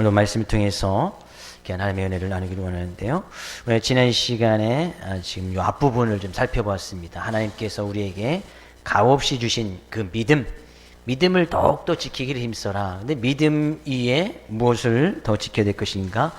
오늘 말씀을 통해서 하나님의 은혜를 나누기를 원하는데요. 지난 시간에 지금 이 앞부분을 좀 살펴보았습니다. 하나님께서 우리에게 값없이 주신 그 믿음을 더욱더 지키기를 힘써라. 근데 믿음 위에 무엇을 더 지켜야 될 것인가?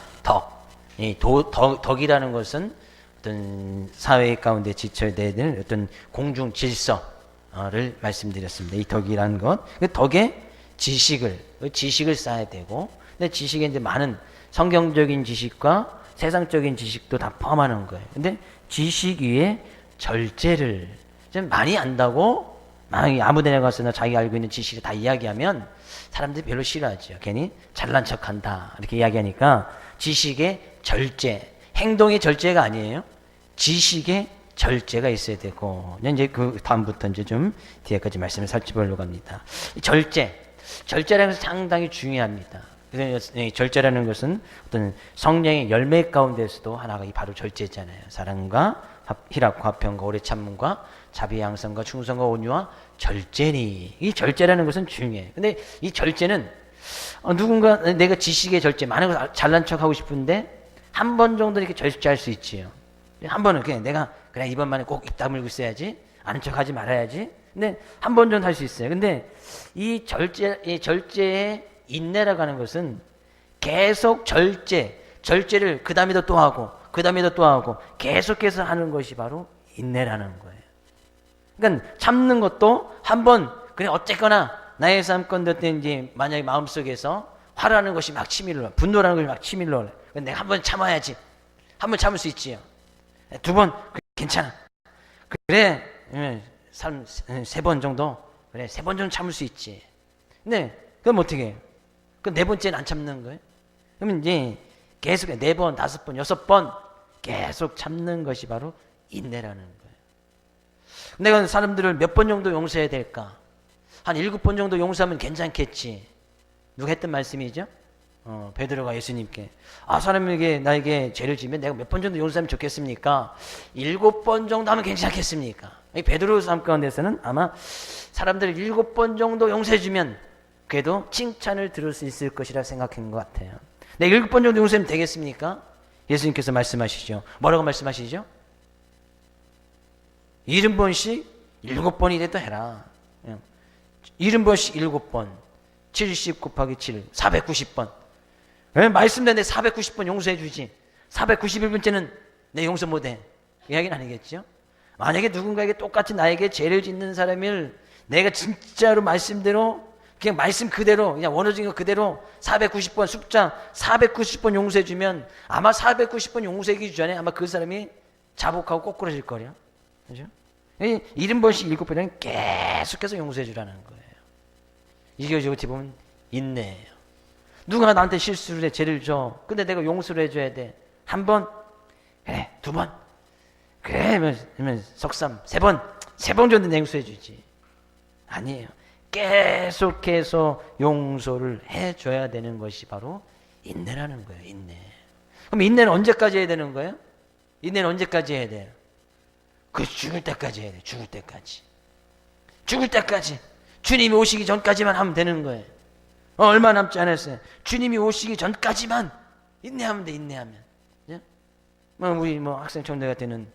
덕이라는 것은 어떤 사회 가운데 지켜야 되는 어떤 공중 질서를 말씀드렸습니다. 이 덕이라는 것, 그 덕에 지식을 쌓아야 되고, 근데 지식에 이제 많은 성경적인 지식과 세상적인 지식도 다 포함하는 거예요. 근데 지식 위에 절제를 좀 많이 안다고 아무 데나 가서나 자기 알고 있는 지식을 다 이야기하면 사람들이 별로 싫어하죠. 괜히 잘난 척한다 이렇게 이야기하니까 지식의 절제, 행동의 절제가 아니에요. 지식의 절제가 있어야 되고, 이제 그 다음부터 이제 좀 뒤에까지 말씀을 살펴보려고 합니다. 절제라는 것은 상당히 중요합니다. 그래서 절제라는 것은 어떤 성령의 열매 가운데서도 하나가 바로 절제잖아요. 사랑과 희락과 화평과 오래 참음과 자비 양선과 충성과 온유와 절제니. 이 절제라는 것은 중요해요. 근데 이 절제는 누군가 내가 지식의 절제, 많은 걸 잘난 척 하고 싶은데 한 번 정도 이렇게 절제할 수 있지요. 한 번은 그냥 내가 그래 이번만에 꼭 입 다물고 있어야지, 아는 척 하지 말아야지. 근데 한 번 정도 할 수 있어요. 근데 이 절제의 인내라고 하는 것은 계속 절제를 그 다음에도 또 하고 그 다음에도 또 하고 계속해서 하는 것이 바로 인내라는 거예요. 그러니까 참는 것도 한번 그냥 어쨌거나 나의 삶 건데 이제 만약에 마음속에서 화라는 것이 막 치밀러, 분노라는 것이 막 치밀러, 내가 한번 참아야지, 한번 참을 수 있지요. 두 번 괜찮아, 그래 세 번 정도, 그래 세 번 정도 참을 수 있지. 근데 그럼 어떻게 해요? 그 네 번째는 안 참는 거예요. 그러면 이제 계속 4번, 5번, 6번 계속 참는 것이 바로 인내라는 거예요. 내가 사람들을 몇 번 정도 용서해야 될까? 한 7번 정도 용서하면 괜찮겠지. 누가 했던 말씀이죠? 베드로가 예수님께 사람에게 나에게 죄를 지면 내가 몇 번 정도 용서하면 좋겠습니까? 7번 정도 하면 괜찮겠습니까? 베드로 삶 가운데서는 아마 사람들을 7번 정도 용서해주면 그래도 칭찬을 들을 수 있을 것이라 생각한 것 같아요. 네, 7번 정도 용서하면 되겠습니까? 예수님께서 말씀하시죠. 뭐라고 말씀하시죠? 70번씩 7번이라도 해라. 70번씩 7번, 70 곱하기 7, 490번. 말씀대로 490번 용서해 주지. 491번째는 내 용서 못해. 이 이야기는 아니겠죠? 만약에 누군가에게 똑같이 나에게 죄를 짓는 사람을 내가 진짜로 말씀대로 그냥 말씀 그대로, 그냥 원어적인 거 그대로 490번, 숫자 490번 용서해주면 아마 490번 용서하기 전에 아마 그 사람이 자복하고 꼬꾸라질 거예요. 그죠? 70번씩 7번은 계속해서 용서해주라는 거예요. 이게 어떻게 보면 인내예요. 누가 나한테 실수를 해, 죄를 줘. 근데 내가 용서를 해줘야 돼. 한 번, 그래, 2번, 그래, 그러면 석삼, 3번, 3번 정도 용서해주지. 아니에요. 계속해서 용서를 해줘야 되는 것이 바로 인내라는 거예요. 인내. 그럼 인내는 언제까지 해야 되는 거예요? 인내는 언제까지 해야 돼요? 그 죽을 때까지 해야 돼요. 죽을 때까지. 죽을 때까지. 주님이 오시기 전까지만 하면 되는 거예요. 얼마 남지 않았어요. 주님이 오시기 전까지만 인내하면 돼. 인내하면. 예? 우리 학생 청년가 때는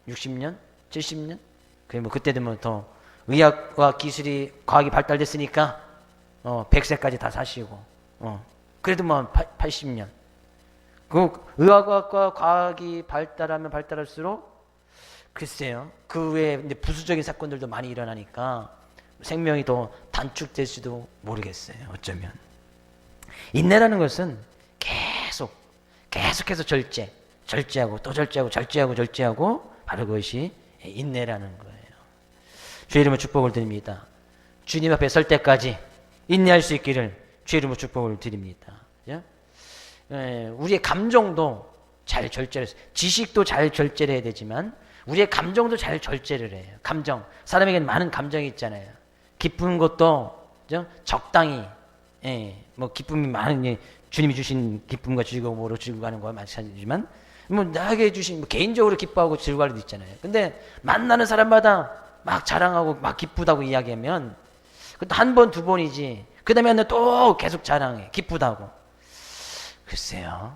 60년, 70년. 그래 그때도 더 의학과 기술이 과학이 발달됐으니까 100세까지 다 사시고 그래도 80년. 그 의학과 과학이 발달하면 발달할수록 글쎄요, 그 외에 부수적인 사건들도 많이 일어나니까 생명이 더 단축될 수도 모르겠어요. 어쩌면 인내라는 것은 계속해서 절제하고 또 절제하고 바로 그것이 인내라는 거예요. 주의 이름으로 축복을 드립니다. 주님 앞에 설 때까지 인내할 수 있기를 주의 이름으로 축복을 드립니다. 우리의 감정도 잘 절제를, 지식도 잘 절제를 해야 되지만 우리의 감정도 잘 절제를 해요. 감정, 사람에게는 많은 감정이 있잖아요. 기쁜 것도 적당히, 기쁨이 많은, 주님이 주신 기쁨과 즐거움으로 즐거워하는 거와 마찬가지지만 나에게 주신 개인적으로 기뻐하고 즐거워할 수 있잖아요. 근데 만나는 사람마다 막 자랑하고 막 기쁘다고 이야기하면 한 번, 2번이지. 그 다음에 또 계속 자랑해. 기쁘다고. 글쎄요.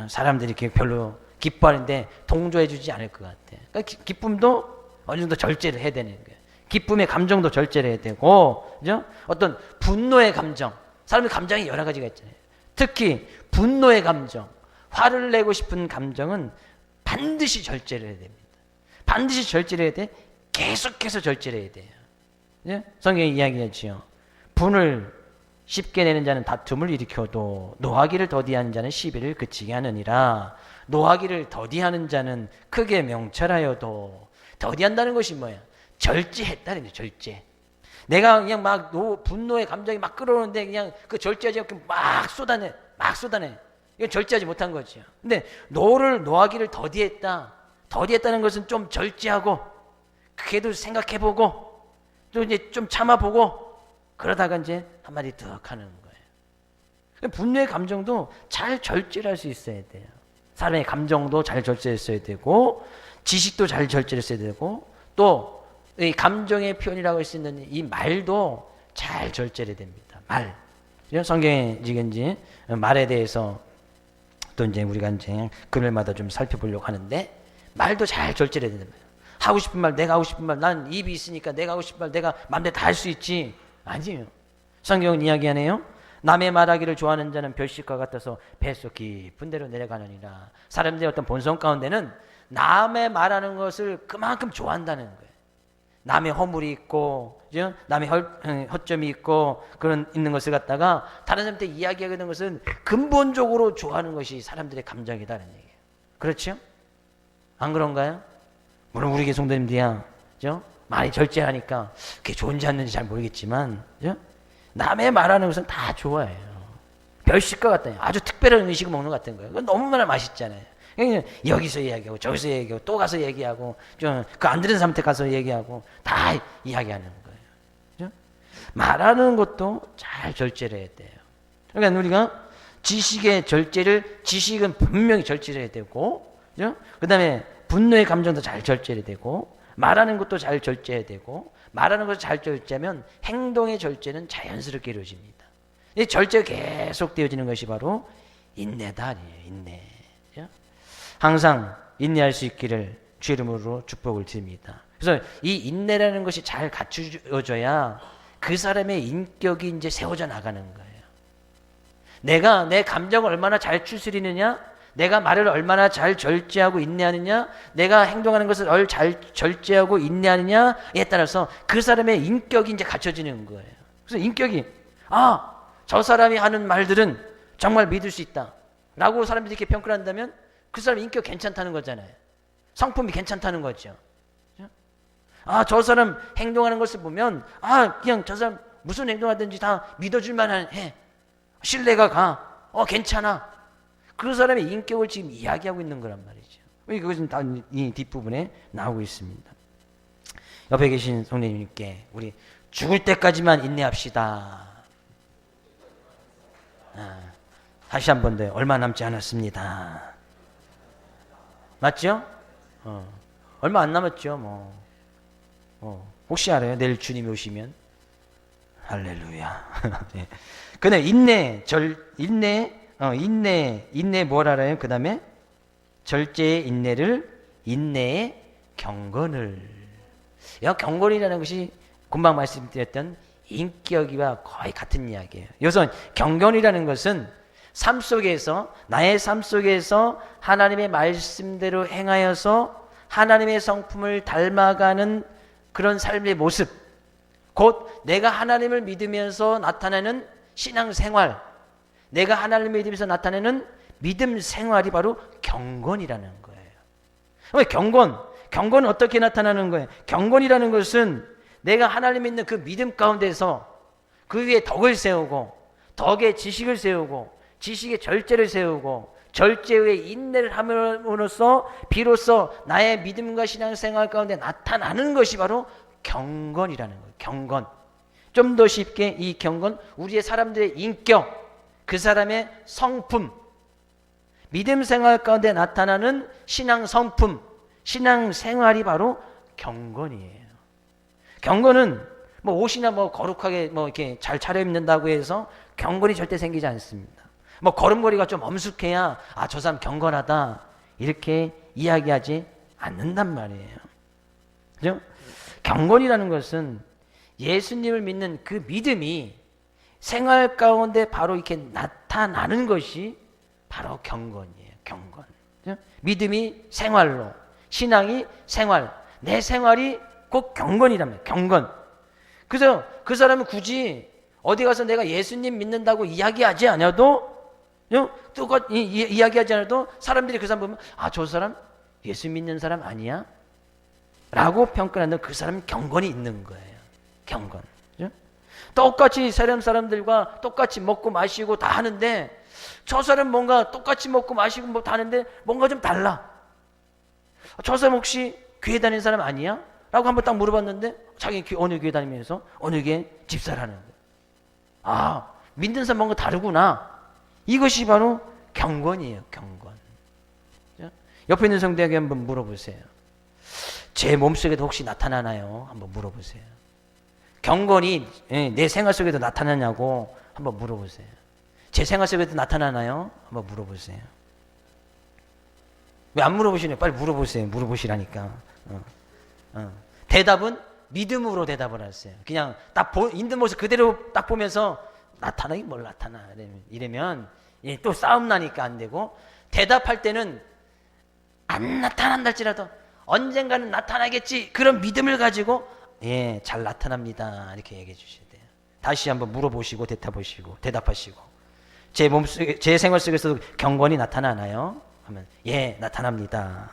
사람들이 이렇게 별로 기뻐하는데 동조해주지 않을 것 같아. 그러니까 기쁨도 어느 정도 절제를 해야 되는 거예요. 기쁨의 감정도 절제를 해야 되고, 그죠? 어떤 분노의 감정, 사람의 감정이 여러 가지가 있잖아요. 특히 분노의 감정, 화를 내고 싶은 감정은 반드시 절제를 해야 됩니다. 반드시 절제를 해야 돼. 계속해서 절제를 해야 돼요. 예? 성경이 이야기하지요. 분을 쉽게 내는 자는 다툼을 일으켜도 노하기를 더디하는 자는 시비를 그치게 하느니라. 노하기를 더디하는 자는 크게 명철하여도, 더디한다는 것이 뭐야? 절제했다는 거예요. 절제. 내가 그냥 막 분노의 감정이 막 끌어오는데 그냥 그 절제하지 않고 막 쏟아내. 이건 절제하지 못한 거죠. 근데 노하기를 더디했다는 것은 좀 절제하고, 그래도 생각해보고, 또 이제 좀 참아보고, 그러다가 이제 한마디 득 하는 거예요. 분노의 감정도 잘 절제를 할 수 있어야 돼요. 사람의 감정도 잘 절제했어야 되고, 지식도 잘 절제했어야 되고, 또 이 감정의 표현이라고 할 수 있는 이 말도 잘 절제해야 됩니다. 말. 성경에 지금 이제 말에 대해서 또 이제 우리가 이제 금요일마다 좀 살펴보려고 하는데, 말도 잘 절제해야 된다. 하고 싶은 말, 내가 하고 싶은 말, 난 입이 있으니까 내가 하고 싶은 말 내가 마음대로 다 할 수 있지. 아니에요. 성경은 이야기하네요. 남의 말하기를 좋아하는 자는 별식과 같아서 뱃속 깊은 데로 내려가느니라. 사람들의 어떤 본성 가운데는 남의 말하는 것을 그만큼 좋아한다는 거예요. 남의 허물이 있고, 남의 허점이 있고, 그런 있는 것을 갖다가 다른 사람한테 이야기하게 되는 것은 근본적으로 좋아하는 것이 사람들의 감정이다는 얘기예요. 그렇죠? 안 그런가요? 물론 우리 개성도님들이야, 많이 절제하니까 그게 좋은지 안 좋은지 잘 모르겠지만, 남의 말하는 것은 다 좋아해요. 별식과 같다. 아주 특별한 음식을 먹는 것 같은 거예요. 그건 너무나 맛있잖아요. 여기서 얘기하고 저기서 얘기하고 또 가서 얘기하고 좀 그 안 들은 사람한테 가서 얘기하고 다 이야기하는 거예요. 그죠? 말하는 것도 잘 절제를 해야 돼요. 그러니까 우리가 지식은 분명히 절제를 해야 되고, 그 다음에 분노의 감정도 잘 절제해야 되고, 말하는 것도 잘 절제해야 되고, 말하는 것을 잘 절제하면 행동의 절제는 자연스럽게 이루어집니다. 이 절제가 계속 되어지는 것이 바로 인내다 아니에요. 인내. 항상 인내할 수 있기를 주 이름으로 축복을 드립니다. 그래서 이 인내라는 것이 잘 갖추어져야 그 사람의 인격이 이제 세워져 나가는 거예요. 내가 내 감정을 얼마나 잘 추스리느냐, 내가 말을 얼마나 잘 절제하고 인내하느냐, 내가 행동하는 것을 잘 절제하고 인내하느냐에 따라서 그 사람의 인격이 이제 갖춰지는 거예요. 그래서 인격이, 저 사람이 하는 말들은 정말 믿을 수 있다 라고 사람들이 이렇게 평가를 한다면 그 사람 인격 괜찮다는 거잖아요. 성품이 괜찮다는 거죠. 저 사람 행동하는 것을 보면 그냥 저 사람 무슨 행동하든지 다 믿어줄만 해. 신뢰가 가. 괜찮아. 그 사람의 인격을 지금 이야기하고 있는 거란 말이죠. 그것은 다 이 뒷부분에 나오고 있습니다. 옆에 계신 성도님께 우리 죽을 때까지만 인내합시다. 다시 한 번 더, 얼마 남지 않았습니다. 맞죠? 얼마 안 남았죠. 혹시 알아요? 내일 주님이 오시면? 할렐루야. 네. 근데 인내 뭘 알아요? 그 다음에 절제의 인내의 경건을. 경건이라는 것이 금방 말씀드렸던 인격이와 거의 같은 이야기예요. 여기서 경건이라는 것은 나의 삶 속에서 하나님의 말씀대로 행하여서 하나님의 성품을 닮아가는 그런 삶의 모습, 곧 내가 하나님을 믿으면서 나타내는 신앙생활, 내가 하나님을 믿으면서 나타내는 믿음 생활이 바로 경건이라는 거예요. 경건은 어떻게 나타나는 거예요? 경건이라는 것은 내가 하나님 믿는 그 믿음 가운데서 그 위에 덕을 세우고, 덕에 지식을 세우고, 지식의 절제를 세우고, 절제 후에 인내를 함으로써 비로소 나의 믿음과 신앙생활 가운데 나타나는 것이 바로 경건이라는 거예요. 경건. 좀 더 쉽게 이 경건, 우리의 사람들의 인격, 그 사람의 성품, 믿음 생활 가운데 나타나는 신앙 성품, 신앙 생활이 바로 경건이에요. 경건은 옷이나 거룩하게 이렇게 잘 차려입는다고 해서 경건이 절대 생기지 않습니다. 뭐 걸음걸이가 좀 엄숙해야 아, 저 사람 경건하다 이렇게 이야기하지 않는단 말이에요. 그죠? 경건이라는 것은 예수님을 믿는 그 믿음이 생활 가운데 바로 이렇게 나타나는 것이 바로 경건이에요. 경건. 그죠? 믿음이 생활로, 신앙이 생활, 내 생활이 꼭 경건이란 말이에요. 경건. 그래서 그 사람은 굳이 어디 가서 내가 예수님 믿는다고 이야기하지 않아도, 이야기하지 않아도 사람들이 그 사람 보면 아, 저 사람 예수 믿는 사람 아니야? 라고 평가하는 그 사람은 경건이 있는 거예요. 경건. 그죠? 똑같이 세렘 사람들과 똑같이 먹고 마시고 다 하는데 저 사람 뭔가 똑같이 먹고 마시고 뭐 다 하는데 뭔가 좀 달라. 저 사람 혹시 교회 다니는 사람 아니야? 라고 한번 딱 물어봤는데 자기 어느 교회 다니면서 어느 교회 집사라는 거예요. 아, 믿는 사람 뭔가 다르구나. 이것이 바로 경건이에요. 경건. 옆에 있는 성도에게 한번 물어보세요. 제 몸속에도 혹시 나타나나요? 한번 물어보세요. 경건이 내 생활 속에도 나타나냐고 한번 물어보세요. 제 생활 속에도 나타나나요? 한번 물어보세요. 왜 안 물어보시냐? 빨리 물어보세요. 물어보시라니까. 대답은 믿음으로 대답을 하세요. 그냥 딱 있는 모습 그대로 딱 보면서 나타나긴 뭘 나타나 이러면 또 싸움 나니까 안 되고, 대답할 때는 안 나타난다 할지라도 언젠가는 나타나겠지 그런 믿음을 가지고 잘 나타납니다 이렇게 얘기해 주셔야 돼요. 다시 한번 물어보시고 대답하시고 제 몸속에, 제 생활 속에서도 경건이 나타나나요? 하면 나타납니다.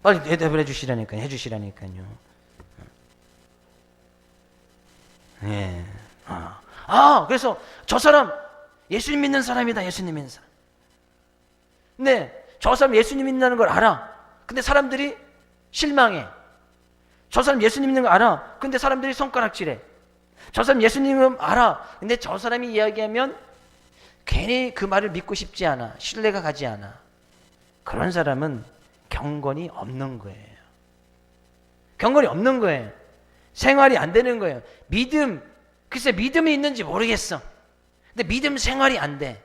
빨리 대답을 해주시라니까요. 그래서 저 사람 예수님 믿는 사람이다. 예수님 믿는 사람. 근데 저 사람 예수님 믿는다는 걸 알아. 근데 사람들이 실망해. 저 사람 예수님 믿는 거 알아. 근데 사람들이 손가락질해. 저 사람 예수님은 알아. 근데 저 사람이 이야기하면 괜히 그 말을 믿고 싶지 않아. 신뢰가 가지 않아. 그런 사람은 경건이 없는 거예요. 경건이 없는 거예요. 생활이 안 되는 거예요. 글쎄 믿음이 있는지 모르겠어. 근데 믿음 생활이 안 돼.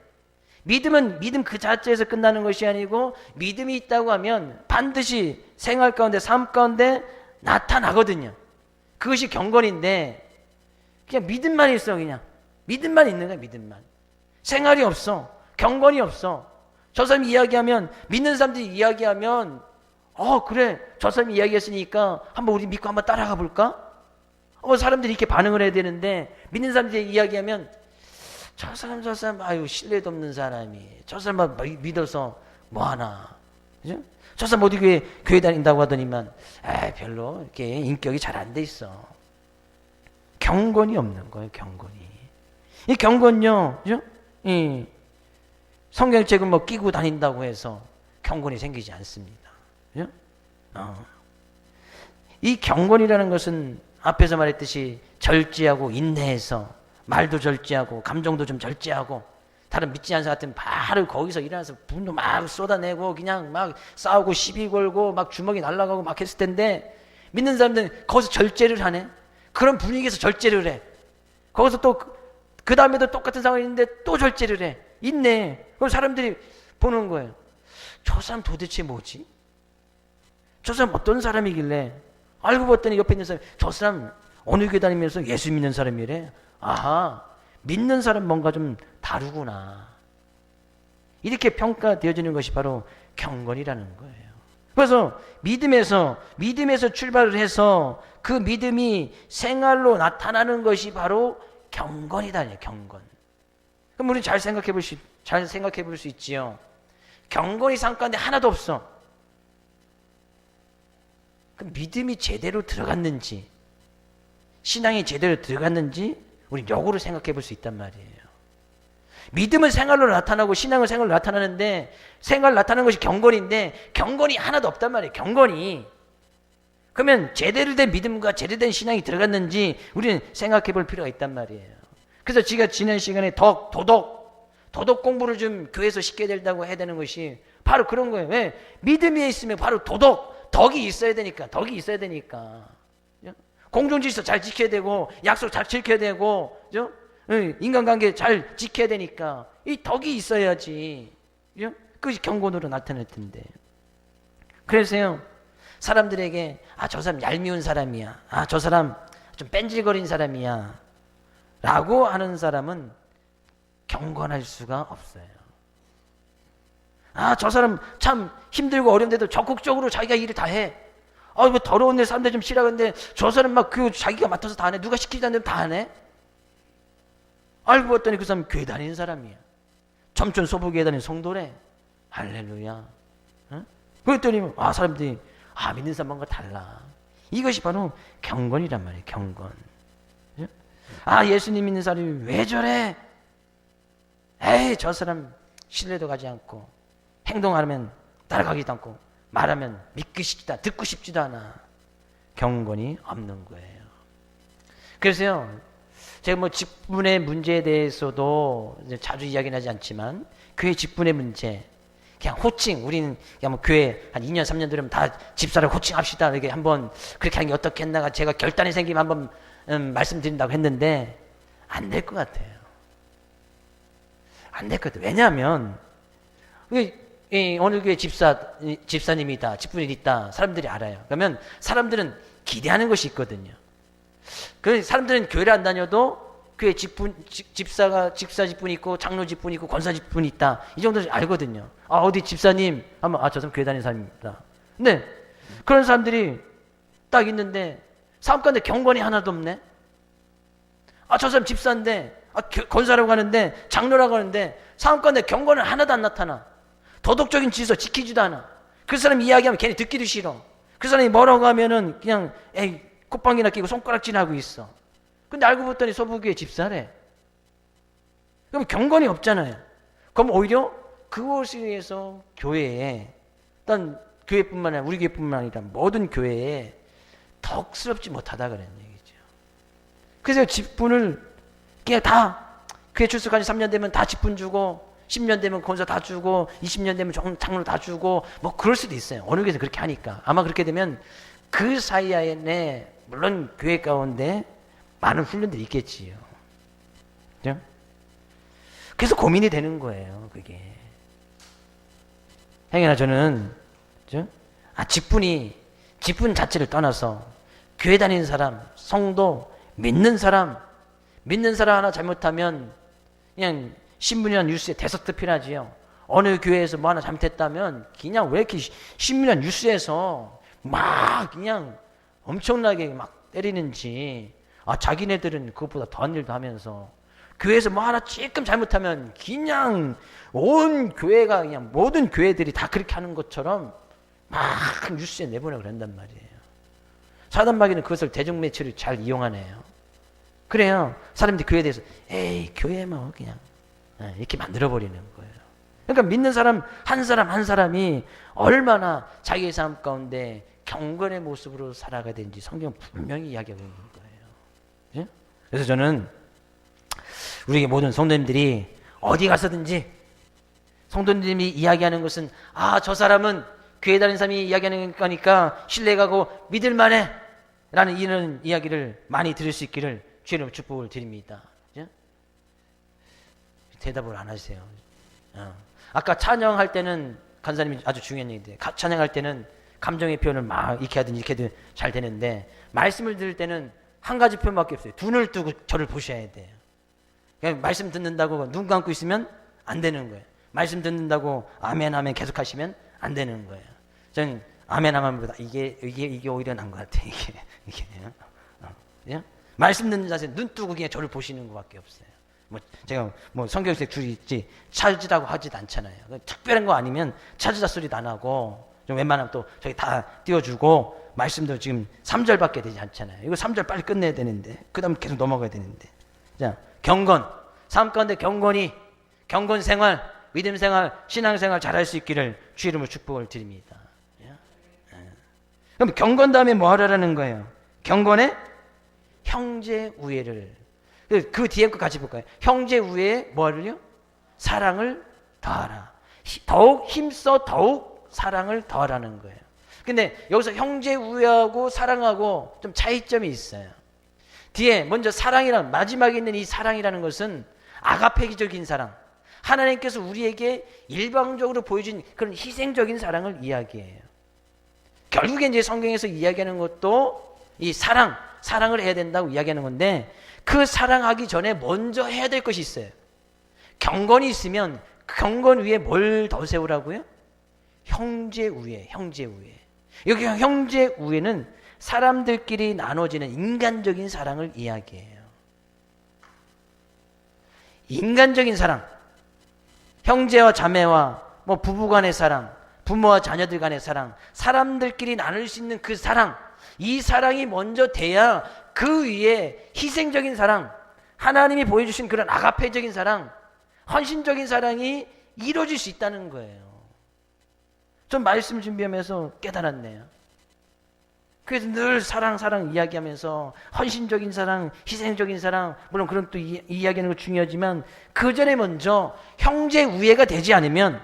믿음은 믿음 그 자체에서 끝나는 것이 아니고 믿음이 있다고 하면 반드시 생활 가운데, 삶 가운데 나타나거든요. 그것이 경건인데 그냥 믿음만 있어. 그냥 믿음만 있는 거야. 믿음만. 생활이 없어. 경건이 없어. 저 사람이 이야기하면, 믿는 사람들이 이야기하면 그래 저 사람이 이야기했으니까 한번 우리 믿고 한번 따라가 볼까? 사람들이 이렇게 반응을 해야 되는데 믿는 사람들이 이야기하면 저 사람 아유 신뢰도 없는 사람이 저 사람 믿어서 뭐하나, 그죠? 저 사람 어디 교회 다닌다고 하더니만 별로 이렇게 인격이 잘 안 돼 있어. 경건이 없는 거예요. 경건이. 이 경건요, 그죠? 이 성경책을 뭐 끼고 다닌다고 해서 경건이 생기지 않습니다. 그죠? 이 경건이라는 것은 앞에서 말했듯이 절제하고 인내해서 말도 절제하고 감정도 좀 절제하고, 다른 믿지 않는 사람 같으면 바로 거기서 일어나서 분노 막 쏟아내고 그냥 막 싸우고 시비 걸고 막 주먹이 날아가고 막 했을 텐데, 믿는 사람들은 거기서 절제를 하네. 그런 분위기에서 절제를 해. 거기서 또 그 다음에도 똑같은 상황이 있는데 또 절제를 해. 있네. 그럼 사람들이 보는 거예요. 저 사람 도대체 뭐지? 저 사람 어떤 사람이길래? 알고 봤더니 옆에 있는 사람, 저 사람 어느 교회 다니면서 예수 믿는 사람이래. 아하, 믿는 사람 뭔가 좀 다르구나. 이렇게 평가되어지는 것이 바로 경건이라는 거예요. 그래서 믿음에서 출발을 해서 그 믿음이 생활로 나타나는 것이 바로 경건이다. 경건. 그럼 우리는 잘 생각해 볼 수 있지요. 경건이 삶 가운데 하나도 없어. 그럼 믿음이 제대로 들어갔는지, 신앙이 제대로 들어갔는지 우리 역으로 생각해 볼 수 있단 말이에요. 믿음은 생활로 나타나고 신앙은 생활로 나타나는데, 생활로 나타나는 것이 경건인데 경건이 하나도 없단 말이에요. 경건이. 그러면 제대로 된 믿음과 제대로 된 신앙이 들어갔는지 우리는 생각해 볼 필요가 있단 말이에요. 그래서 제가 지난 시간에 도덕 공부를 좀 교회에서 시켜야 된다고 해야 되는 것이 바로 그런 거예요. 왜? 믿음이 있으면 바로 덕이 있어야 되니까. 공중질서 잘 지켜야 되고, 약속 잘 지켜야 되고, 그죠? 인간관계 잘 지켜야 되니까 이 덕이 있어야지. 그것이 경건으로 나타날 텐데. 그래서요, 사람들에게 저 사람 얄미운 사람이야, 저 사람 좀 뺀질거린 사람이야 라고 하는 사람은 경건할 수가 없어요. 저 사람 참 힘들고 어려운데도 적극적으로 자기가 일을 다 해. 뭐 더러운 데 사람들 좀 싫어하는데 저 사람 막 자기가 맡아서 다 하네. 누가 시키지 않는데 다 하네. 알고 봤더니 그 사람 교회 다니는 사람이야. 점촌 소부교회 다니는 성도래. 할렐루야. 그랬더니 사람들이 믿는 사람과 달라. 이것이 바로 경건이란 말이에요. 경건. 예수님 믿는 사람이 왜 저래? 저 사람 신뢰도 가지 않고 행동하면 따라가기도 않고 말하면 믿고 싶지도 않아, 듣고 싶지도 않아. 경건이 없는 거예요. 그래서요, 제가 직분의 문제에 대해서도 자주 이야기는 하지 않지만 교회 직분의 문제, 그냥 호칭, 우리는 그냥 교회 한 2년 3년 되면 다 집사를 호칭합시다, 이렇게 한번 그렇게 하는 게 어떻겠나, 제가 결단이 생기면 한번 말씀드린다고 했는데 안 될 것 같아요. 안 될 것 같아요. 왜냐하면 어느 교회 집사님이다, 직분이 있다, 사람들이 알아요. 그러면 사람들은 기대하는 것이 있거든요. 그래서 사람들은 교회를 안 다녀도 교회 집사 직분이 있고 장로 직분이 있고 권사 직분이 있다, 이 정도는 알거든요. 어디 집사님 하면 저 사람 교회 다니는 사람입니다. 근데 그런 사람들이 딱 있는데 사업가인데 경건이 하나도 없네. 저 사람 집사인데 권사라고 하는데 장로라고 하는데 사업가인데 경건은 하나도 안 나타나. 도덕적인 질서 지키지도 않아. 그 사람 이야기하면 괜히 듣기도 싫어. 그 사람이 뭐라고 하면은 그냥 콧방귀나 끼고 손가락질하고 있어. 근데 알고 봤더니 소부교회 집사래. 그럼 경건이 없잖아요. 그럼 오히려 그것에 의해서 교회에, 일단 교회뿐만 아니라 우리 교회뿐만 아니라 모든 교회에 덕스럽지 못하다 그런 얘기죠. 그래서 직분을 그냥 다 교회 출석한 지 3년 되면 다 직분 주고 10년 되면 권사 다 주고 20년 되면 장로 다 주고 그럴 수도 있어요. 어느 교회에서 그렇게 하니까. 아마 그렇게 되면 그 사이에 물론 교회 가운데 많은 훈련들이 있겠지요. 그죠? 그래서 고민이 되는 거예요, 그게. 행여나 저는, 그죠? 직분 자체를 떠나서 교회 다니는 사람, 성도, 믿는 사람 하나 잘못하면 그냥 신문이나 뉴스에 대서특필하지요. 어느 교회에서 하나 잘못했다면 그냥 왜 이렇게 신문이나 뉴스에서 막 그냥 엄청나게 막 때리는지, 자기네들은 그것보다 더한 일도 하면서 교회에서 하나 찔끔 잘못하면 그냥 온 교회가 그냥 모든 교회들이 다 그렇게 하는 것처럼 막 뉴스에 내보내고 그런단 말이에요. 사단마귀는 그것을 대중매체를 잘 이용하네요. 그래요. 사람들이 교회에 대해서 교회 그냥 이렇게 만들어버리는 거예요. 그러니까 믿는 사람 한 사람이 얼마나 자기의 삶 가운데 경건의 모습으로 살아가야 되는지 성경은 분명히 이야기하고 있는 거예요. 그래서 저는 우리 모든 성도님들이 어디 가서든지 성도님이 이야기하는 것은 저 사람은 교회 다니는 사람이 이야기하는 거니까 신뢰가고 믿을만해 라는 이런 이야기를 많이 들을 수 있기를 주님의 축복을 드립니다. 대답을 안 하세요. 아까 찬양할 때는 간사님이 아주 중요한 얘기인데, 찬양할 때는 감정의 표현을 막 이렇게 하든 잘 되는데 말씀을 들을 때는 한 가지 표현밖에 없어요. 눈을 뜨고 저를 보셔야 돼요. 그냥 말씀 듣는다고 눈 감고 있으면 안 되는 거예요. 말씀 듣는다고 아멘 아멘 계속 하시면 안 되는 거예요. 저는 아멘 아멘보다 이게 오히려 나은 것 같아요. 이게 말씀 듣는 자세 눈 뜨고 그냥 저를 보시는 것밖에 없어요. 제가 성경책 줄이 있지 찾으라고 하지도 않잖아요. 특별한 거 아니면 찾으자 소리도 안 하고 좀 웬만하면 또 저기 다 띄워주고, 말씀도 지금 3절밖에 되지 않잖아요. 이거 3절 빨리 끝내야 되는데 그 다음 계속 넘어가야 되는데. 자, 경건, 삶 가운데 경건 생활, 믿음 생활, 신앙 생활 잘할 수 있기를 주 이름으로 축복을 드립니다. 그럼 경건 다음에 뭐 하라는 거예요? 경건에 형제 우애를, 그 뒤에 거 같이 볼까요? 형제 우애에 뭐하려요? 사랑을 더하라. 더욱 힘써 더욱 사랑을 더하라는 거예요. 근데 여기서 형제 우애하고 사랑하고 좀 차이점이 있어요. 뒤에 먼저 사랑이란, 마지막에 있는 이 사랑이라는 것은 아가페적인 사랑, 하나님께서 우리에게 일방적으로 보여준 그런 희생적인 사랑을 이야기해요. 결국에 이제 성경에서 이야기하는 것도 이 사랑을 해야 된다고 이야기하는 건데, 그 사랑하기 전에 먼저 해야 될 것이 있어요. 경건이 있으면 그 경건 위에 뭘 더 세우라고요? 형제 우애. 여기 형제 우애는 사람들끼리 나눠지는 인간적인 사랑을 이야기해요. 인간적인 사랑, 형제와 자매와 뭐 부부 간의 사랑, 부모와 자녀들 간의 사랑, 사람들끼리 나눌 수 있는 그 사랑, 이 사랑이 먼저 돼야 그 위에 희생적인 사랑, 하나님이 보여주신 그런 아가페적인 사랑, 헌신적인 사랑이 이루어질 수 있다는 거예요. 좀 말씀 준비하면서 깨달았네요. 그래서 늘 사랑 이야기하면서 헌신적인 사랑, 희생적인 사랑, 물론 그런 또 이야기하는 거 중요하지만 그 전에 먼저 형제 우애가 되지 않으면,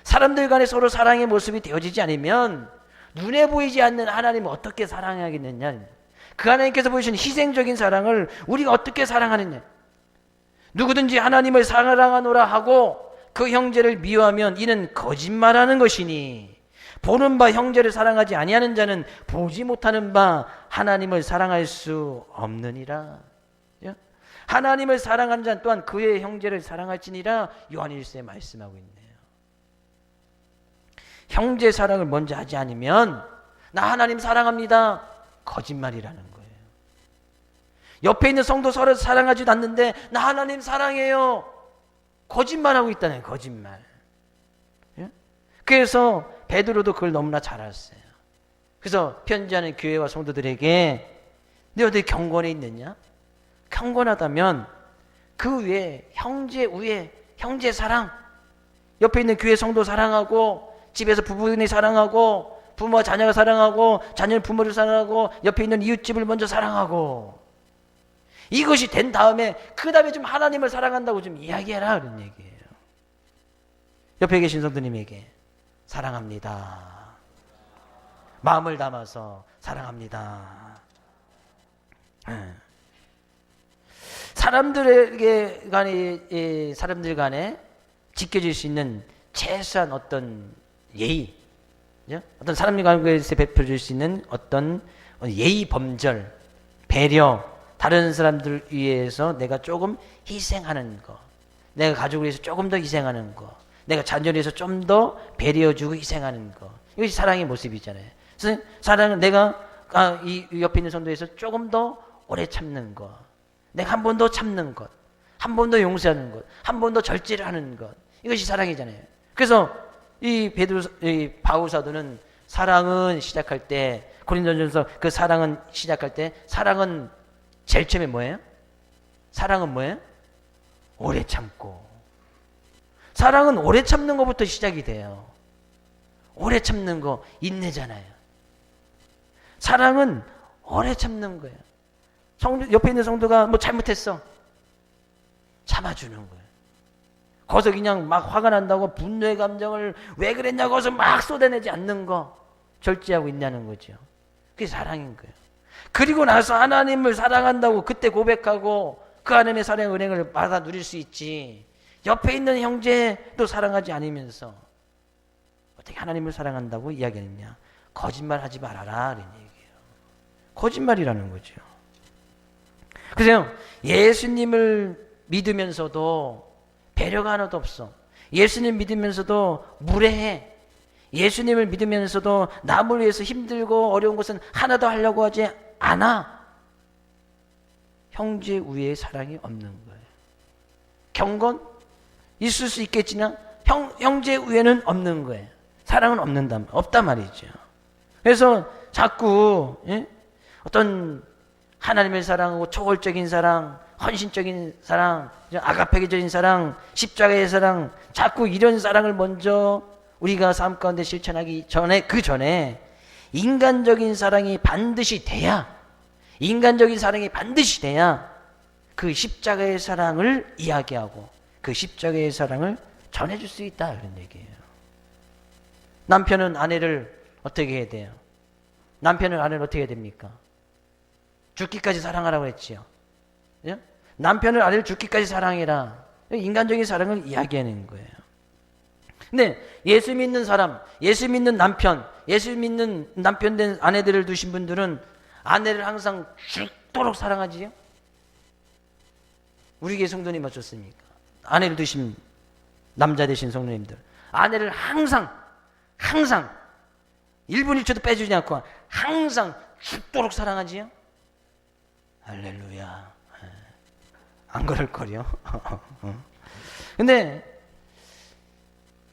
사람들 간에 서로 사랑의 모습이 되어지지 않으면 눈에 보이지 않는 하나님을 어떻게 사랑하겠느냐. 그 하나님께서 보여주신 희생적인 사랑을 우리가 어떻게 사랑하느냐. 누구든지 하나님을 사랑하노라 하고 그 형제를 미워하면 이는 거짓말하는 것이니, 보는 바 형제를 사랑하지 아니하는 자는 보지 못하는 바 하나님을 사랑할 수 없느니라. 하나님을 사랑하는 자 또한 그의 형제를 사랑할지니라 요한일서에 말씀하고 있네요. 형제 사랑을 먼저 하지 않으면 나 하나님 사랑합니다, 거짓말이라는 거예요. 옆에 있는 성도 서로 사랑하지도 않는데 나 하나님 사랑해요, 거짓말하고 있다는 거예요. 거짓말. 그래서 베드로도 그걸 너무나 잘 알았어요. 그래서 편지하는 교회와 성도들에게 너 어디 경건에 있느냐? 경건하다면 그 위에 형제 우애, 형제 사랑, 옆에 있는 교회 성도 사랑하고, 집에서 부부인이 사랑하고, 부모와 자녀가 사랑하고, 자녀는 부모를 사랑하고, 옆에 있는 이웃집을 먼저 사랑하고, 이것이 된 다음에 그 다음에 좀 하나님을 사랑한다고 좀 이야기해라, 그런 얘기예요. 옆에 계신 성도님에게 사랑합니다, 마음을 담아서 사랑합니다. 사람들 간에 지켜질 수 있는 최소한 어떤 예의, 어떤 사람들 관계에서 베풀어줄 수 있는 어떤 예의 범절, 배려, 다른 사람들 위해서 내가 조금 희생하는 거, 내가 가족을 위해서 조금 더 희생하는 거, 내가 자녀를 위해서 좀 더 배려주고 희생하는 거, 이것이 사랑의 모습이잖아요. 그래서 사랑은 내가 이 옆에 있는 성도에서 조금 더 오래 참는 것, 내가 한 번 더 참는 것, 한 번 더 용서하는 것, 한 번 더 절제를 하는 것, 이것이 사랑이잖아요. 그래서 이 바울 사도는 사랑은 시작할 때, 고린도전서 그 사랑은 시작할 때, 사랑은 제일 처음에 뭐예요? 사랑은 뭐예요? 오래 참고. 사랑은 오래 참는 것부터 시작이 돼요. 오래 참는 거 인내잖아요. 사랑은 오래 참는 거예요. 옆에 있는 성도가 뭐 잘못했어, 참아주는 거예요. 거기서 그냥 막 화가 난다고 분노의 감정을 왜 그랬냐고 거기서 막 쏟아내지 않는 거, 절제하고 있냐는 거죠. 그게 사랑인 거예요. 그리고 나서 하나님을 사랑한다고 그때 고백하고 그 하나님의 사랑의 은행을 받아 누릴 수 있지, 옆에 있는 형제도 사랑하지 않으면서 어떻게 하나님을 사랑한다고 이야기하느냐. 거짓말하지 말아라, 이런 얘기예요. 거짓말이라는 거죠. 그래서 예수님을 믿으면서도 배려가 하나도 없어. 예수님 믿으면서도 무례해. 예수님을 믿으면서도 남을 위해서 힘들고 어려운 것은 하나도 하려고 하지 않아. 형제 우애의 사랑이 없는 거예요. 경건 있을 수 있겠지만 형제 우애는 없는 거예요. 사랑은 없단 말이죠. 그래서 자꾸 어떤 하나님을 사랑하고 초월적인 사랑, 헌신적인 사랑, 아가페적인 사랑, 십자가의 사랑, 자꾸 이런 사랑을 먼저 우리가 삶 가운데 실천하기 전에, 그 전에 인간적인 사랑이 반드시 돼야 그 십자가의 사랑을 이야기하고 그 십자가의 사랑을 전해줄 수 있다, 이런 얘기예요. 남편은 아내를 어떻게 해야 돼요? 남편은 아내를 어떻게 해야 됩니까? 죽기까지 사랑하라고 했지요. 예? 남편을 아내를 죽기까지 사랑해라. 인간적인 사랑을 이야기하는 거예요. 근데 예수 믿는 사람, 예수 믿는 남편, 예수 믿는 남편 된 아내들을 두신 분들은 아내를 항상 죽도록 사랑하지요. 우리 교회 성도님 어떻습니까? 아내를 두신 남자 되신 성도님들, 아내를 항상 1분 1초도 빼주지 않고 항상 죽도록 사랑하지요. 할렐루야. 안 그럴 거려. 근데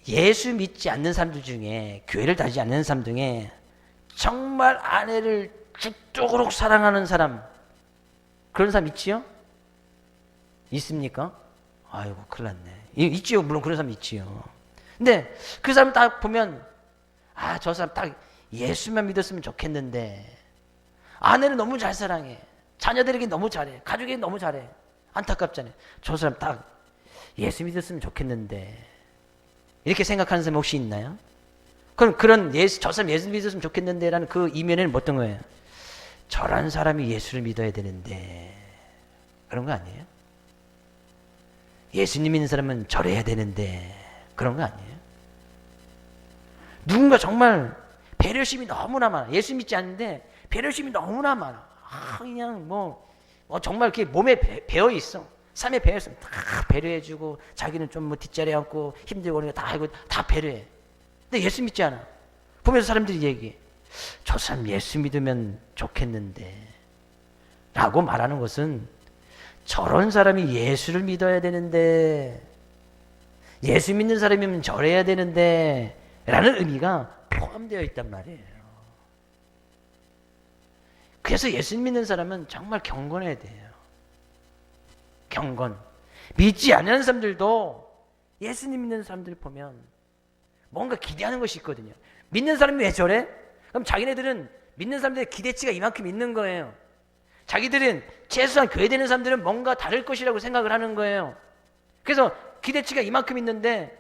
예수 믿지 않는 사람들 중에, 교회를 다니지 않는 사람 중에 정말 아내를 죽도록 사랑하는 사람, 그런 사람 있지요? 있습니까? 아이고 큰일 났네. 있지요. 물론 그런 사람 있지요. 근데 그 사람 딱 보면 저 사람 딱 예수만 믿었으면 좋겠는데 아내를 너무 잘 사랑해, 자녀들에게 너무 잘해, 가족에게 너무 잘해. 안타깝잖아요. 저 사람 딱 예수 믿었으면 좋겠는데, 이렇게 생각하는 사람 혹시 있나요? 그럼 저 사람 예수 믿었으면 좋겠는데 라는 그 이면에는 어떤 거예요? 저런 사람이 예수를 믿어야 되는데, 그런 거 아니에요? 예수님 믿는 사람은 저래야 되는데, 그런 거 아니에요? 누군가 정말 배려심이 너무나 많아. 예수 믿지 않는데 배려심이 너무나 많아. 그냥 정말 이렇게 몸에 배어 있어. 삶에 배어 있어. 다 배려해주고, 자기는 좀 뒷자리 앉고 힘들고 그러니까 다 알고 다 배려해. 근데 예수 믿지 않아. 보면서 사람들이 얘기해. 저 사람 예수 믿으면 좋겠는데 라고 말하는 것은, 저런 사람이 예수를 믿어야 되는데, 예수 믿는 사람이면 저래야 되는데 라는 의미가 포함되어 있단 말이에요. 그래서 예수 믿는 사람은 정말 경건해야 돼요. 경건. 믿지 않는 사람들도 예수님 믿는 사람들 보면 뭔가 기대하는 것이 있거든요. 믿는 사람이 왜 저래? 그럼 자기네들은 믿는 사람들의 기대치가 이만큼 있는 거예요. 자기들은 최소한 교회 되는 사람들은 뭔가 다를 것이라고 생각을 하는 거예요. 그래서 기대치가 이만큼 있는데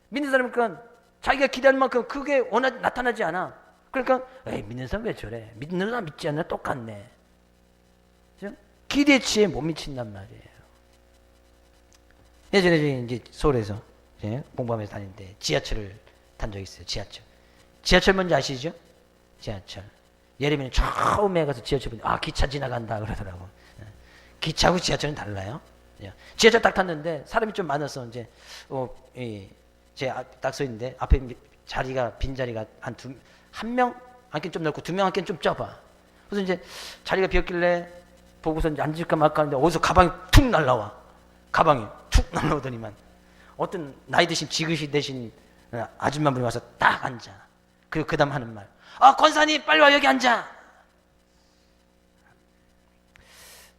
믿는 사람은 자기가 기대하는 만큼 그게 나타나지 않아. 그러니까 믿는 사람 왜 저래? 믿는 사람 믿지 않나 똑같네. 기대치에 못 미친단 말이에요. 예전에 이제 서울에서 공부하면서 다니는데 지하철을 탄 적이 있어요. 지하철 뭔지 아시죠? 지하철. 예를 들면 처음에 가서 지하철 보니 기차 지나간다 그러더라고. 기차하고 지하철은 달라요. 지하철 딱 탔는데 사람이 좀 많아서 이제 제 딱 서 있는데 앞에 빈 자리가 한 명 앉기는 좀 넓고 두 명 앉기는 좀 좁아. 그래서 이제 자리가 비었길래 보고서 이제 앉을까 말까 하는데 어디서 가방이 툭 날라와. 가방이 툭 날라오더니만 어떤 나이 드신 지그시 되신 아줌마분이 와서 딱 앉아. 그리고 그 다음 하는 말, 권사님 빨리 와, 여기 앉아.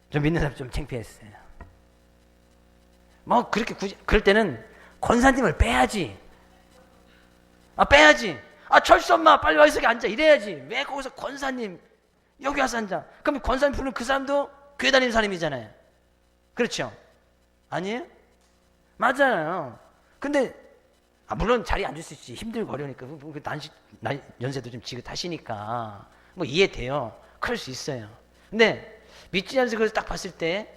좀 믿는 사람 좀 창피했어요. 그렇게 그럴 때는 권사님을 빼야지. 빼야지. 철수 엄마 빨리 와, 여기 앉아. 이래야지. 왜 거기서 권사님 여기 와서 앉아? 그럼 권사님 부르는 그 사람도 교회 다니는 사람이잖아요. 그렇죠? 아니에요? 맞아요. 근데 물론 자리에 앉을 수 있지. 힘들고 어려우니까. 연세도 좀 지긋하시니까 이해돼요. 그럴 수 있어요. 근데 믿지 않아서 그걸 딱 봤을 때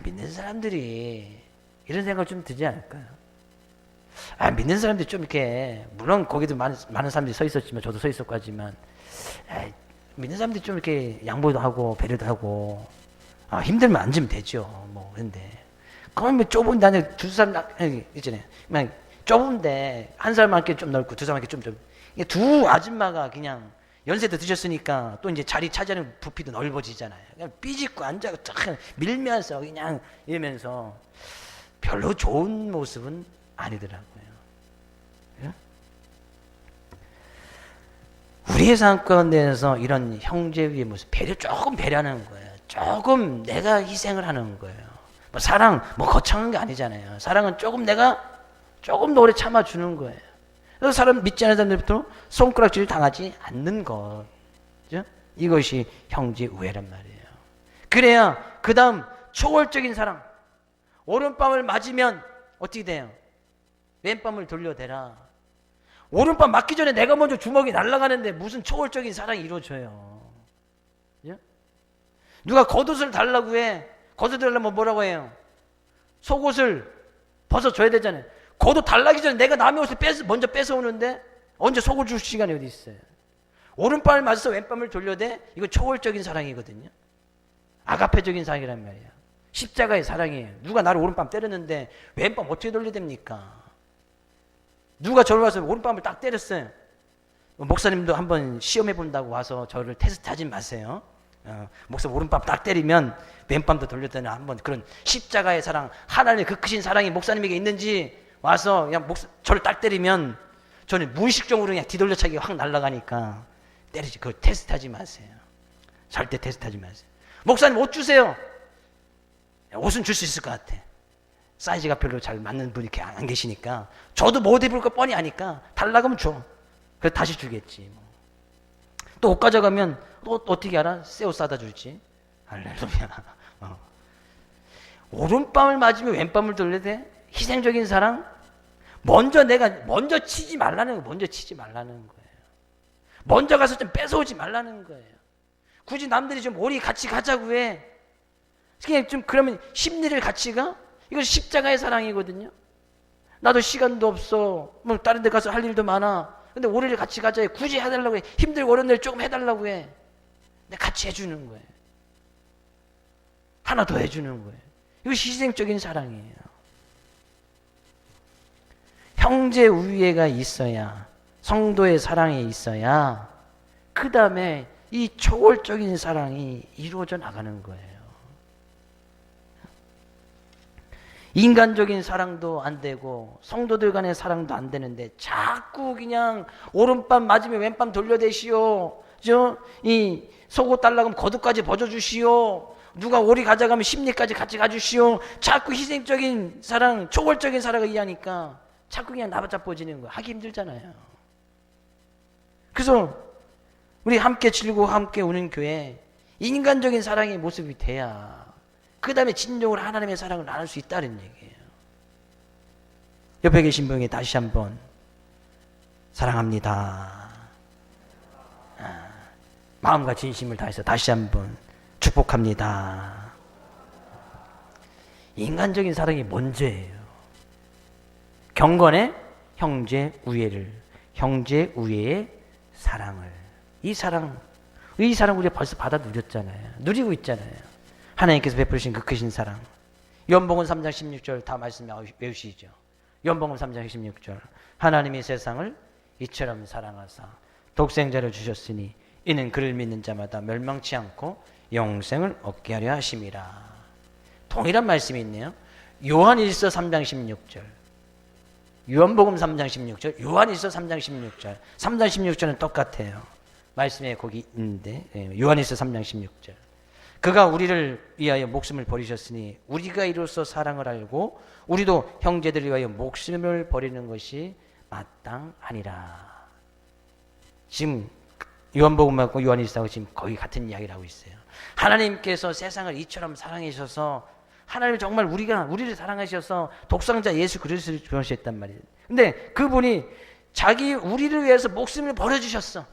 믿는 사람들이 이런 생각을 좀 들지 않을까요? 믿는 사람들이 좀 이렇게, 물론 거기도 많은 사람들이 서 있었지만 저도 서 있었고 하지만 믿는 사람들이 좀 이렇게 양보도 하고 배려도 하고 힘들면 앉으면 되죠. 그런데 그러면 좁은 데는 두 사람 있잖아요. 좁은데 한 사람만 앉기 좀 넓고 두 사람 앉기 좀 좁. 두 아줌마가 그냥 연세도 드셨으니까 또 이제 자리 차지하는 부피도 넓어지잖아요. 그냥 삐집고 앉아서 탁 밀면서 그냥 이러면서 별로 좋은 모습은 아니더라고요. 예? 우리의 삶 가운데에서 이런 형제의 모습, 조금 배려하는 거예요. 조금 내가 희생을 하는 거예요. 사랑 거창한 게 아니잖아요. 사랑은 조금 더 오래 참아주는 거예요. 그래서 사람 믿지 않는 사람들부터 손가락질 당하지 않는 것. 그죠? 이것이 형제 우애란 말이에요. 그래야 그 다음 초월적인 사랑. 오른밤을 맞으면 어떻게 돼요? 왼밤을 돌려대라. 오른밤 맞기 전에 내가 먼저 주먹이 날아가는데 무슨 초월적인 사랑이 이루어져요. 그죠? 누가 겉옷을 달라고 해. 겉옷 달라면 뭐라고 해요? 속옷을 벗어줘야 되잖아요. 겉옷 달라기 전에 내가 남의 옷을 먼저 뺏어오는데 언제 속을 줄 시간이 어디 있어요? 오른밤을 맞아서 왼밤을 돌려대. 이거 초월적인 사랑이거든요. 아가페적인 사랑이란 말이에요. 십자가의 사랑이에요. 누가 나를 오른밤 때렸는데 왼밤 어떻게 돌려댑니까? 누가 저를 와서 오른밤을 딱 때렸어요. 목사님도 한번 시험해 본다고 와서 저를 테스트하지 마세요. 목사님 오른밤 딱 때리면 왼밤도 돌려대는 한번 그런 십자가의 사랑, 하나님의 그 크신 사랑이 목사님에게 있는지 와서 그냥 저를 딱 때리면 저는 무의식적으로 그냥 뒤돌려차기가 확 날아가니까 때리지. 그걸 테스트하지 마세요. 절대 테스트하지 마세요. 목사님 옷 주세요. 옷은 줄 수 있을 것 같아. 사이즈가 별로 잘 맞는 분이 이렇게 안 계시니까 저도 못 입을 거 뻔히 아니까 달라고 하면 줘. 그래서 다시 주겠지. 또 옷 가져가면 또 어떻게 알아? 새 옷 사다 줄지. 할렐루야. 오른밤을 맞으면 왼밤을 돌려야 돼? 희생적인 사랑? 먼저 치지 말라는 거예요. 먼저 치지 말라는 거예요. 먼저 가서 좀 뺏어오지 말라는 거예요. 굳이 남들이 좀 우리 같이 가자고 해. 그냥 좀 그러면 심리를 같이 가? 이거 십자가의 사랑이거든요. 나도 시간도 없어. 뭐 다른 데 가서 할 일도 많아. 근데 우리를 같이 가자 해. 굳이 해달라고 해. 힘들고 어려운 일 조금 해달라고 해. 근데 같이 해주는 거예요. 하나 더 해주는 거예요. 이거 희생적인 사랑이에요. 형제 우애가 있어야, 성도의 사랑이 있어야 그 다음에 이 초월적인 사랑이 이루어져 나가는 거예요. 인간적인 사랑도 안 되고 성도들 간의 사랑도 안 되는데 자꾸 그냥 오른밤 맞으면 왼밤 돌려대시오. 이 속옷 달라고 하면 겉옷까지 벗어주시오. 누가 오리 가져가면 심리까지 같이 가주시오. 자꾸 희생적인 사랑, 초월적인 사랑을 이해하니까 자꾸 그냥 나바잡아지는 거 하기 힘들잖아요. 그래서 우리 함께 즐거워 함께 오는 교회 인간적인 사랑의 모습이 돼야 그 다음에 진정으로 하나님의 사랑을 나눌 수 있다는 얘기예요. 옆에 계신 분에게 다시 한번 사랑합니다. 마음과 진심을 다해서 다시 한번 축복합니다. 인간적인 사랑이 먼저예요. 경건의 형제 우애를, 형제 우애의 사랑을, 이 사랑 우리가 벌써 받아 누렸잖아요. 누리고 있잖아요. 하나님께서 베푸신 그 크신 사랑. 요한복음 3장 16절 다 말씀 외우시죠. 요한복음 3장 16절. 하나님이 세상을 이처럼 사랑하사 독생자를 주셨으니 이는 그를 믿는 자마다 멸망치 않고 영생을 얻게 하려 하심이라. 동일한 말씀이 있네요. 요한일서 3장 16절. 요한복음 3장 16절. 요한일서 3장 16절. 3장 16절은 똑같아요. 말씀에 거기 있는데 요한일서 3장 16절. 그가 우리를 위하여 목숨을 버리셨으니 우리가 이로써 사랑을 알고 우리도 형제들을 위하여 목숨을 버리는 것이 마땅하니라. 지금 요한복음하고 요한일서하고 지금 거의 같은 이야기를 하고 있어요. 하나님께서 세상을 이처럼 사랑하셔서 하나님 정말 우리를 사랑하셔서 독생자 예수 그리스도를 보내셨단 말이에요. 근데 그분이 우리를 위해서 목숨을 버려주셨어.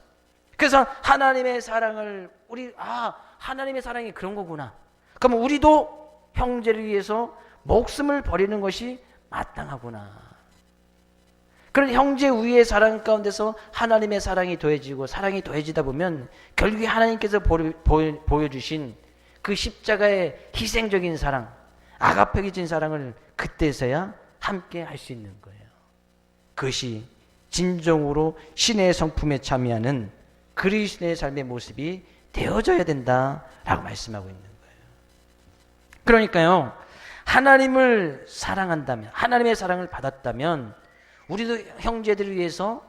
그래서 하나님의 사랑을 하나님의 사랑이 그런 거구나. 그럼 우리도 형제를 위해서 목숨을 버리는 것이 마땅하구나. 그런 형제 우애의 사랑 가운데서 하나님의 사랑이 더해지고 사랑이 더해지다 보면 결국에 하나님께서 보여주신 그 십자가의 희생적인 사랑, 아가페적인 사랑을 그때서야 함께 할 수 있는 거예요. 그것이 진정으로 신의 성품에 참여하는 그리스도의 삶의 모습이 되어져야 된다라고 말씀하고 있는 거예요. 그러니까요, 하나님을 사랑한다면, 하나님의 사랑을 받았다면 우리도 형제들을 위해서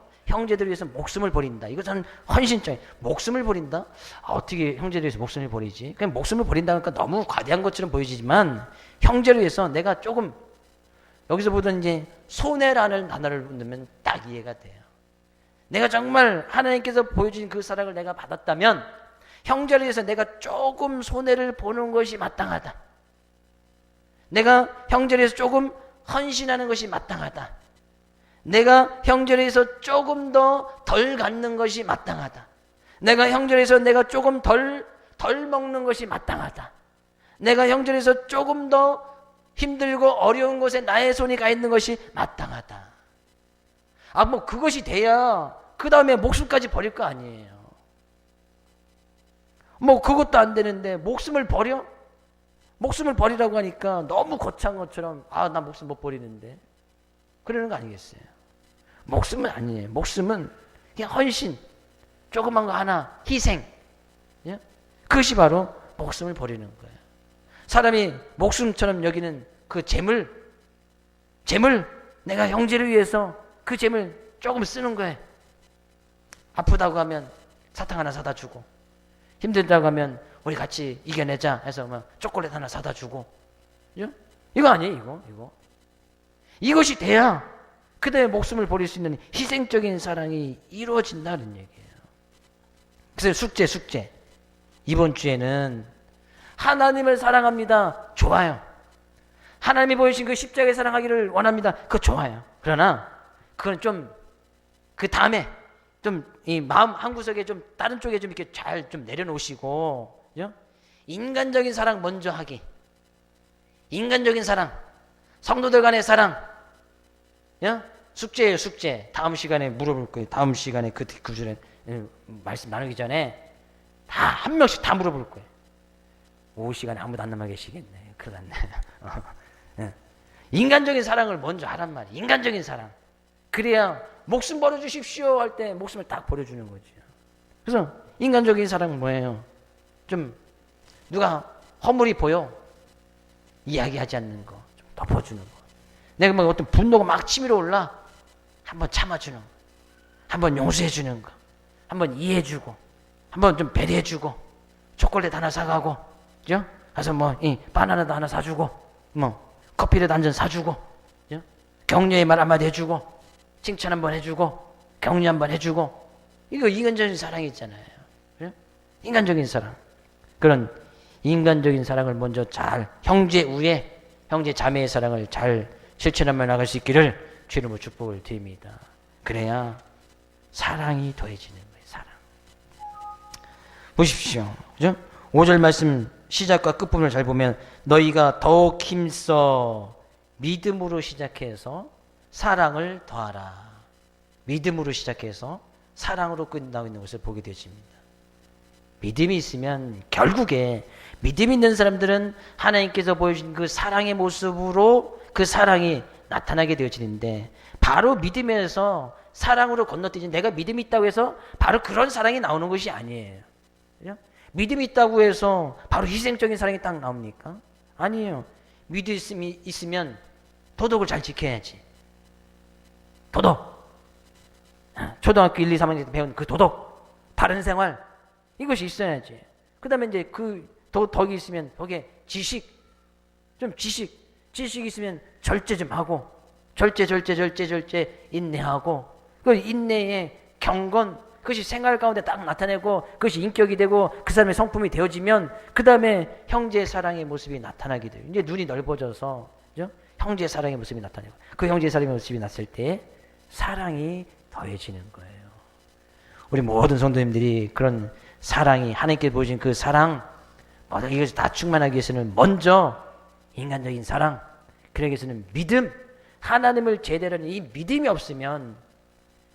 목숨을 버린다. 이것은 헌신적인 목숨을 버린다. 어떻게 형제를 위해서 목숨을 버리지? 그냥 목숨을 버린다니까 너무 과대한 것처럼 보이지만 형제를 위해서 내가 조금 여기서 보던 이제 손해라는 단어를 넣으면 딱 이해가 돼요. 내가 정말 하나님께서 보여주신 그 사랑을 내가 받았다면 형제를 위해서 내가 조금 손해를 보는 것이 마땅하다. 내가 형제를 위해서 조금 헌신하는 것이 마땅하다. 내가 형제를 위해서 조금 더 덜 갖는 것이 마땅하다. 내가 형제를 위해서 내가 조금 덜 덜 먹는 것이 마땅하다. 내가 형제에서 조금 더 힘들고 어려운 곳에 나의 손이 가 있는 것이 마땅하다. 뭐 그것이 돼야 그 다음에 목숨까지 버릴 거 아니에요. 뭐 그것도 안 되는데 목숨을 버려? 목숨을 버리라고 하니까 너무 거창한 것처럼 나 목숨 못 버리는데 그러는 거 아니겠어요? 목숨은 아니에요. 목숨은 그냥 헌신, 조그만 거 하나 희생, 예? 그것이 바로 목숨을 버리는 거예요. 사람이 목숨처럼 여기는 그 재물 내가 형제를 위해서 그 재물 조금 쓰는 거예요. 아프다고 하면 사탕 하나 사다 주고, 힘들다고 하면 우리 같이 이겨내자 해서 막 초콜릿 하나 사다 주고, 이거 아니에요. 이거 이것이 돼야 그대의 목숨을 버릴 수 있는 희생적인 사랑이 이루어진다는 얘기예요. 그래서 숙제 이번 주에는 하나님을 사랑합니다. 좋아요. 하나님이 보여주신 그 십자가의 사랑하기를 원합니다. 그거 좋아요. 그러나 그건 좀 그 다음에 좀 이 마음 한구석에 좀 다른 쪽에 좀 이렇게 잘 좀 내려놓으시고, 인간적인 사랑 먼저 하기. 인간적인 사랑, 성도들 간의 사랑, 숙제예요, 숙제. 다음 시간에 물어볼 거예요. 다음 시간에 그 구절에 말씀 나누기 전에 다 한 명씩 다 물어볼 거예요. 오후 시간에 아무도 안 남아 계시겠네. 큰일 났네. 인간적인 사랑을 먼저 하란 말이에요. 인간적인 사랑. 그래야 목숨 버려주십시오 할 때 목숨을 딱 버려주는 거죠. 그래서 인간적인 사랑은 뭐예요? 좀 누가 허물이 보여 이야기하지 않는 거, 좀 덮어주는 거. 내가 뭐 어떤 분노가 막 치밀어 올라 한번 참아주는 거, 한번 용서해주는 거, 한번 이해해주고, 한번 좀 배려해주고, 초콜릿 하나 사가고, 그죠? 가서 바나나도 하나 사주고, 커피라도 한 잔 사주고, 그죠? 격려의 말 한마디 해주고, 칭찬 한번 해주고, 격려 한번 해주고, 이거 인간적인 사랑이 있잖아요. 그죠? 인간적인 사랑. 그런 인간적인 사랑을 먼저 잘, 형제 우애, 형제 자매의 사랑을 잘 실천하며 나갈 수 있기를 주님으로 축복을 드립니다. 그래야 사랑이 더해지는 거예요. 사랑. 보십시오. 그죠? 5절 말씀 시작과 끝부분을 잘 보면 너희가 더욱 힘써 믿음으로 시작해서 사랑을 더하라. 믿음으로 시작해서 사랑으로 끝나고 있는 것을 보게 되어집니다. 믿음이 있으면 결국에 믿음 있는 사람들은 하나님께서 보여주신 그 사랑의 모습으로 그 사랑이 나타나게 되어지는데, 바로 믿음에서 사랑으로 건너뛰지, 내가 믿음이 있다고 해서 바로 그런 사랑이 나오는 것이 아니에요. 그죠? 믿음이 있다고 해서 바로 희생적인 사랑이 딱 나옵니까? 아니에요. 믿음이 있으면 도덕을 잘 지켜야지. 도덕. 초등학교 1, 2, 3학년 때 배운 그 도덕, 바른 생활, 이것이 있어야지. 그 다음에 이제 그 덕이 있으면 거기에 지식 있으면 절제 좀 하고, 절제 인내하고, 그 인내의 경건, 그것이 생활 가운데 딱 나타내고 그것이 인격이 되고 그 사람의 성품이 되어지면 그 다음에 형제의 사랑의 모습이 나타나게 돼요. 이제 눈이 넓어져서, 그죠? 형제의 사랑의 모습이 나타나고, 그 형제의 사랑의 모습이 났을 때 사랑이 더해지는 거예요. 우리 모든 성도님들이 그런 사랑이, 하나님께 보여준 그 사랑, 이것을 다 충만하기 위해서는 먼저 인간적인 사랑, 그러기 위해서는 믿음, 하나님을 제대로 하는 이 믿음이 없으면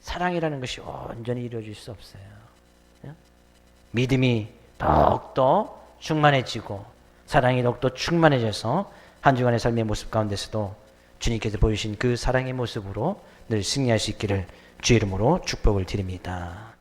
사랑이라는 것이 온전히 이루어질 수 없어요. 믿음이 더욱더 충만해지고 사랑이 더욱더 충만해져서 한 주간의 삶의 모습 가운데서도 주님께서 보여주신 그 사랑의 모습으로 늘 승리할 수 있기를 주의 이름으로 축복을 드립니다.